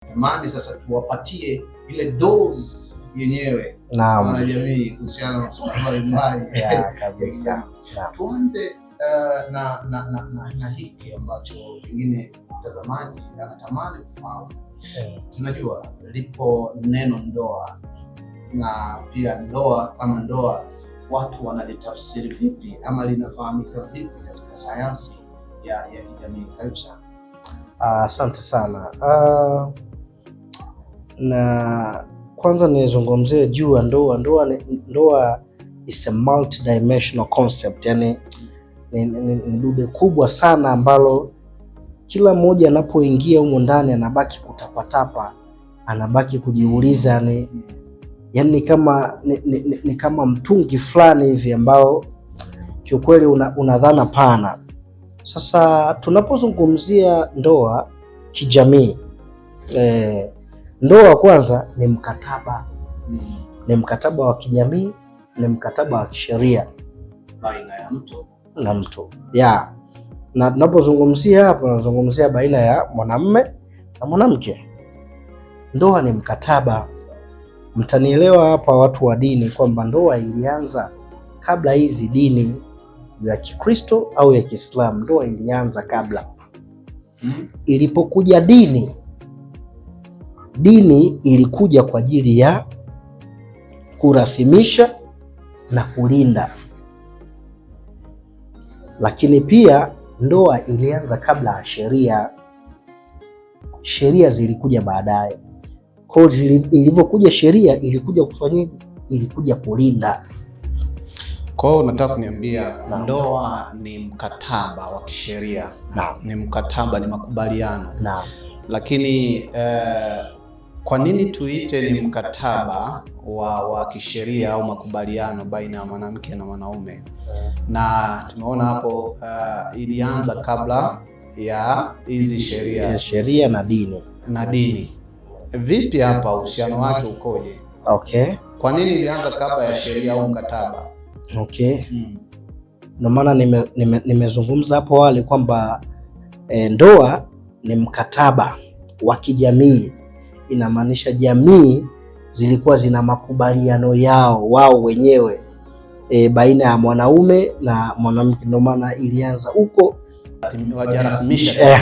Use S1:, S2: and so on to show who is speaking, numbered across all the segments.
S1: Tamani sasa tuwapatie ile dose yenyewe na jamii kuhusiana na masuala mbalimbali
S2: kabisa.
S1: Tuanze na hiki ambacho pengine mtazamaji anatamani kufahamu. Tunajua lipo neno ndoa, na pia ndoa kama ndoa watu wanalitafsiri vipi ama linafahamika vipi katika sayansi ya kijamii? Karibu sana.
S2: Asante sana. Na kwanza nizungumzie juu ya ndoa. Ndoa is a multidimensional concept, yani ni dude kubwa sana ambalo kila mmoja anapoingia humo ndani anabaki kutapatapa, anabaki kujiuliza, yani ni kama mtungi fulani hivi ambao kiukweli una dhana pana. Sasa tunapozungumzia ndoa kijamii, ndoa kwanza ni mkataba. Ni mkataba wa kijamii, ni mkataba wa kisheria
S1: baina ya mtu
S2: na mtu. Na tunapozungumzia hapa tunazungumzia baina ya mwanamume na mwanamke. Ndoa ni mkataba. Mtanielewa hapa watu wa dini kwamba ndoa ilianza kabla hizi dini ya Kikristo au ya Kiislamu. Ndoa ilianza kabla. Ilipokuja dini ilikuja kwa ajili ya kurasimisha na kulinda, lakini pia ndoa ilianza kabla ya sheria. Sheria zilikuja baadaye. Kwa hiyo ilivyokuja sheria ilikuja kufanya, ilikuja kulinda.
S1: Kwa hiyo unataka kuniambia ndoa ni mkataba wa kisheria? Ni mkataba, ni makubaliano. Lakini kwa nini tuite ni mkataba wa kisheria au makubaliano baina ya mwanamke na mwanaume? Na tumeona hapo ilianza kabla ya hizi sheria na dini. Vipi hapa uhusiano wake ukoje? Kwa nini ilianza kabla ya sheria au mkataba?
S2: Ndio maana nimezungumza hapo wale kwamba ndoa ni mkataba wa kijamii. Inamaanisha jamii zilikuwa zina makubaliano yao wao wenyewe baina ya mwanaume na mwanamke. Ndio maana ilianza huko,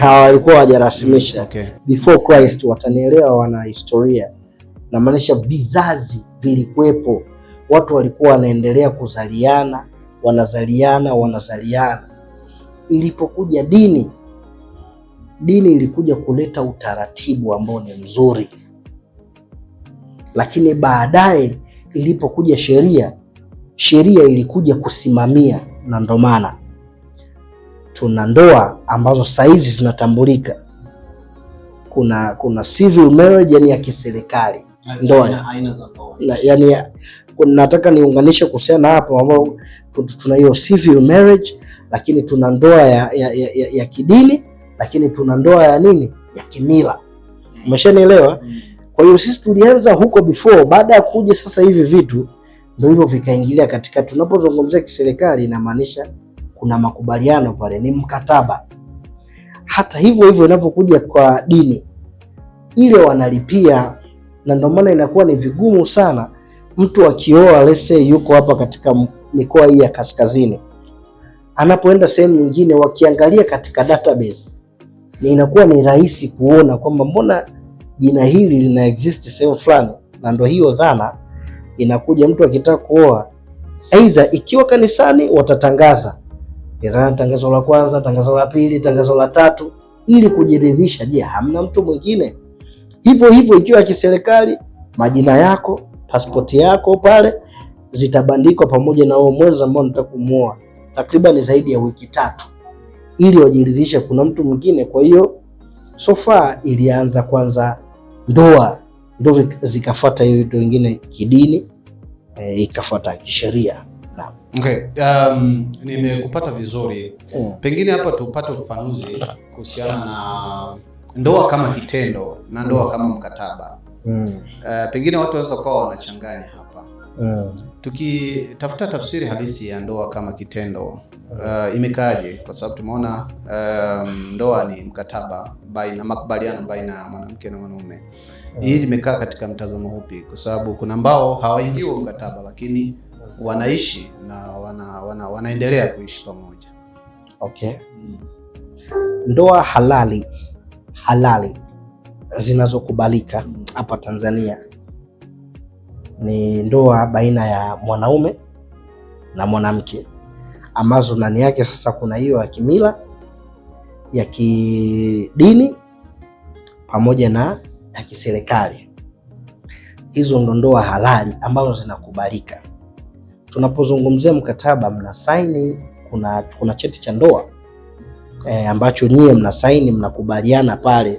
S2: walikuwa hawajarasimisha before Christ. Watanielewa wana historia. Inamaanisha vizazi vilikuwepo, watu walikuwa wanaendelea kuzaliana, wanazaliana. Ilipokuja dini ilikuja kuleta utaratibu ambao ni mzuri, lakini baadaye ilipokuja sheria ilikuja kusimamia. Na ndo maana tuna ndoa ambazo saizi zinatambulika. Kuna civil marriage, yani ya kiserikali. Ndoa
S1: aina za ndoa,
S2: yani nataka niunganishe kuhusiana hapo, ambao tuna hiyo civil marriage, lakini tuna ndoa ya kidini, lakini tuna ndoa ya kimila. Umeshanielewa? Kwa hiyo sisi tulianza huko before, baada ya kuja sasa hivi vitu ndio hivyo vikaingilia katika. Tunapozungumzia kiserikali inamaanisha kuna makubaliano pale, ni mkataba. Hata hivyo inavyokuja kwa dini ile wanalipia, na ndio maana inakuwa ni vigumu sana mtu akioa, let's say yuko hapa katika mikoa hii ya kaskazini, anapoenda sehemu nyingine, wakiangalia katika database ni inakuwa ni rahisi kuona kwamba mbona jina hili lina exist sehemu fulani. Na ndio hiyo dhana inakuja, mtu akitaka kuoa, aidha ikiwa kanisani watatangaza tangazo la kwanza, tangazo la pili, tangazo la tatu, ili kujiridhisha, je, hamna mtu mwingine. Hivyo ikiwa kiserikali, majina yako, pasipoti yako pale zitabandikwa pamoja na wao mwenza ambao nataka kumuoa, takriban zaidi ya wiki 3, ili wajiridhishe kuna mtu mwingine. Kwa hiyo so far ilianza kwanza ndoa, ndio zikafuata hiyo vitu vingine kidini, ikafuata kisheria.
S1: Nimekupata vizuri. Pengine hapa tupate ufafanuzi kuhusiana na ndoa kama kitendo na ndoa kama mkataba. Pengine watu wanaweza kuwa wanachanganya hapa. tukitafuta tafsiri halisi ya ndoa kama kitendo, imekaaje? Kwa sababu tumeona ndoa ni mkataba makubaliano baina ya mwanamke na mwanaume. Hii limekaa katika mtazamo upi? Kwa sababu kuna ambao hawaingii mkataba lakini wanaishi na wanaendelea kuishi pamoja.
S2: Okay. Ndoa halali zinazokubalika hapa Tanzania ni ndoa baina ya mwanaume na mwanamke, ambazo ndani yake sasa kuna hiyo ya kimila, ya kidini pamoja na ya kiserikali. Hizo ndo ndoa halali ambazo zinakubalika. Tunapozungumzia mkataba, mna saini, kuna cheti cha ndoa ambacho nyie mna saini, mnakubaliana pale.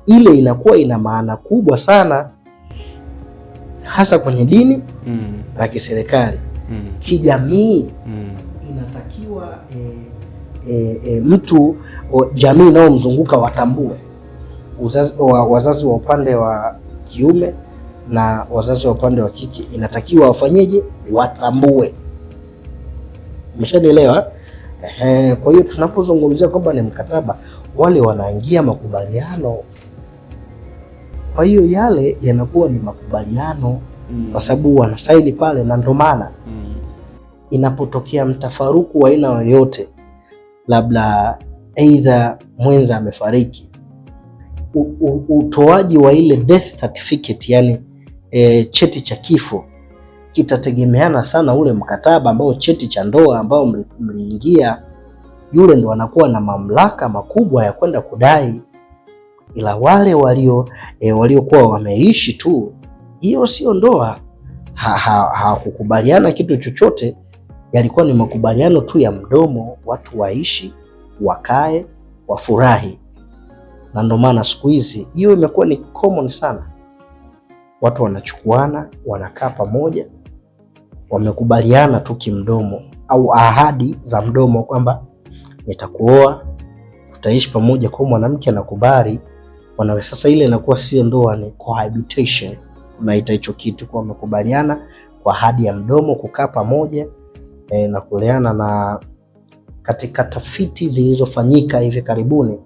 S2: Ile inakuwa ina maana kubwa sana, hasa kwenye dini la kiserikali. Kijamii inatakiwa mtu jamii inayomzunguka watambue, wazazi wa upande wa kiume na wazazi wa upande wa kike inatakiwa wafanyeje? Watambue. Umeshanielewa? Kwa hiyo tunapozungumzia kwamba ni mkataba, wale wanaingia makubaliano. Kwa hiyo yale yanakuwa ni makubaliano kwa sababu wanasaini pale, na ndio maana inapotokea mtafaruku wa aina yoyote, labda aidha mwenza amefariki, utoaji wa ile death certificate, yani cheti cha kifo, kitategemeana sana ule mkataba ambao, cheti cha ndoa ambao mliingia. Yule ndo anakuwa na mamlaka makubwa ya kwenda kudai, ila wale waliokuwa wameishi tu, hiyo sio ndoa, hawakukubaliana kitu chochote, yalikuwa ni makubaliano tu ya mdomo, watu waishi, wakae, wafurahi. Na ndio maana siku hizi hiyo imekuwa ni common sana, watu wanachukuana, wanakaa pamoja, wamekubaliana tu kimdomo au ahadi za mdomo kwamba nitakuoa, tutaishi pamoja. Kwa mwanamke anakubali, wanawe sasa, ile inakuwa sio ndoa, ni cohabitation. Unaita hicho kitu, kwa wamekubaliana kwa ahadi ya mdomo kukaa pamoja na kuleana. Na katika tafiti zilizofanyika hivi karibuni,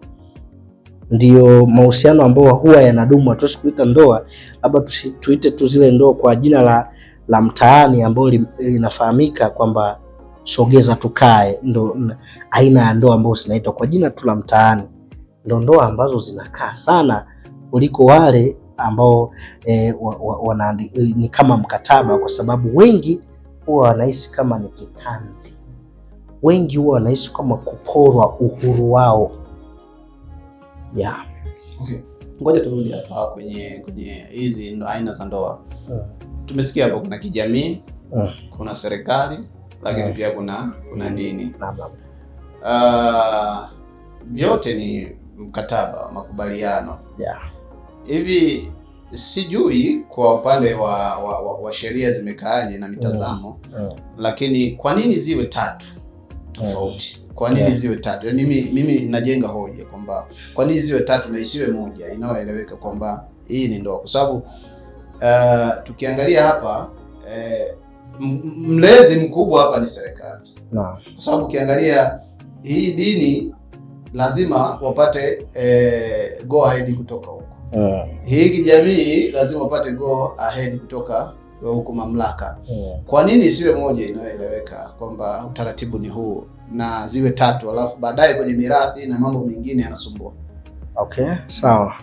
S2: ndio mahusiano ambayo huwa yanadumu. Hatuwezi kuita ndoa, labda tuite tu zile ndoa kwa jina la mtaani ambalo linafahamika kwamba sogeza tukae, ndo aina ya ndoa ambazo zinaitwa kwa jina tu la mtaani. Ndo ndoa ambazo zinakaa sana kuliko wale ambao ni kama mkataba, kwa sababu wengi huwa wanahisi kama ni kitanzi, wengi huwa wanahisi kama kuporwa uhuru wao. Yeah.
S1: Okay. Ngoja turudi hapa kwenye hizi aina za ndoa. Tumesikia hapo kuna kijamii, kuna serikali, lakini pia kuna dini. Vyote ni mkataba, makubaliano.
S2: Yeah.
S1: Hivi sijui kwa upande wa sheria zimekaaje na mitazamo, lakini kwa nini ziwe tatu tofauti? Kwa nini ziwe tatu? Yaani mimi najenga hoja kwamba kwa nini ziwe tatu na isiwe moja inayoeleweka kwamba hii ni ndoa? Kwa sababu tukiangalia hapa mlezi mkubwa hapa ni serikali.
S2: Kwa
S1: sababu ukiangalia hii dini lazima wapate go ahead kutoka huko. Hii kijamii lazima wapate go ahead kutoka huko mamlaka. Kwa nini isiwe moja inayoeleweka kwamba utaratibu ni huu, na ziwe tatu alafu baadaye kwenye mirathi na mambo mengine yanasumbua?
S2: Okay, sawa.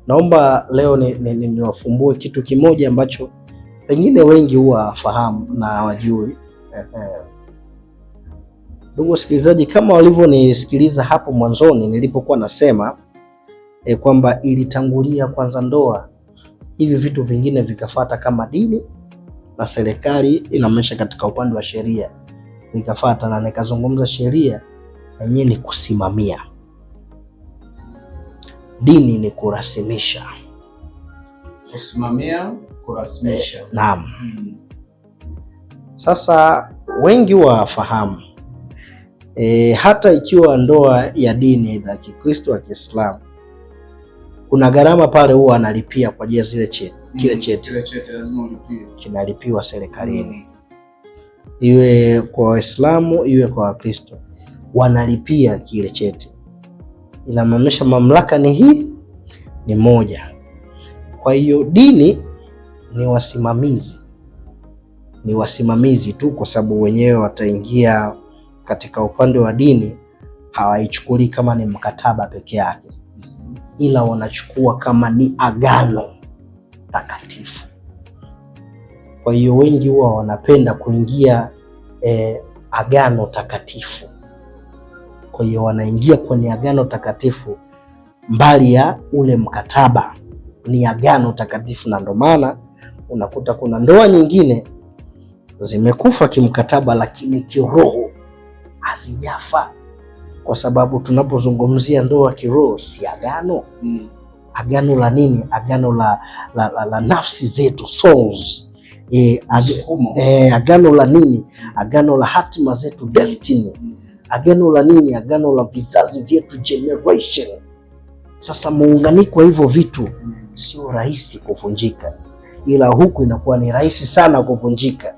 S2: Naomba leo niwafumbue kitu kimoja ambacho pengine wengi huwa hawafahamu na hawajui. Ndugu wasikilizaji, kama walivyonisikiliza hapo mwanzoni nilipokuwa nasema kwamba ilitangulia kwanza ndoa, hivi vitu vingine vikafuata kama dini na serikali inamaanisha katika upande wa sheria vikafuata, na nikazungumza sheria yenyewe ni kusimamia, dini ni kurasimisha.
S1: Kusimamia, kurasimisha.
S2: Naam. Sasa wengi wafahamu hata ikiwa ndoa ya dini ya Kikristo ya Kiislamu, kuna gharama pale huwa analipia kwa ajili ya zile cheti. kile cheti
S1: lazima ulipie,
S2: kinalipiwa serikalini. Iwe kwa Waislamu iwe kwa Wakristo, wanalipia kile cheti. Inamaanisha mamlaka ni hii, ni moja. Kwa hiyo dini ni wasimamizi tu, kwa sababu wenyewe wataingia katika upande wa dini, hawaichukuli kama ni mkataba peke yake, ila wanachukua kama ni agano takatifu. Kwa hiyo wengi huwa wanapenda kuingia agano takatifu. Kwa hiyo wanaingia kwenye agano takatifu mbali ya ule mkataba, ni agano takatifu. Na ndio maana unakuta kuna ndoa nyingine zimekufa kimkataba, lakini kiroho hazijafa, kwa sababu tunapozungumzia ndoa kiroho si agano. Agano la nini? Agano la nafsi zetu, souls. Agano la nini? Agano la hatima zetu, destiny. Agano la nini? Agano la vizazi vyetu, generation. Sasa muunganiko wa hivyo vitu sio rahisi kuvunjika, ila huku inakuwa ni rahisi sana kuvunjika.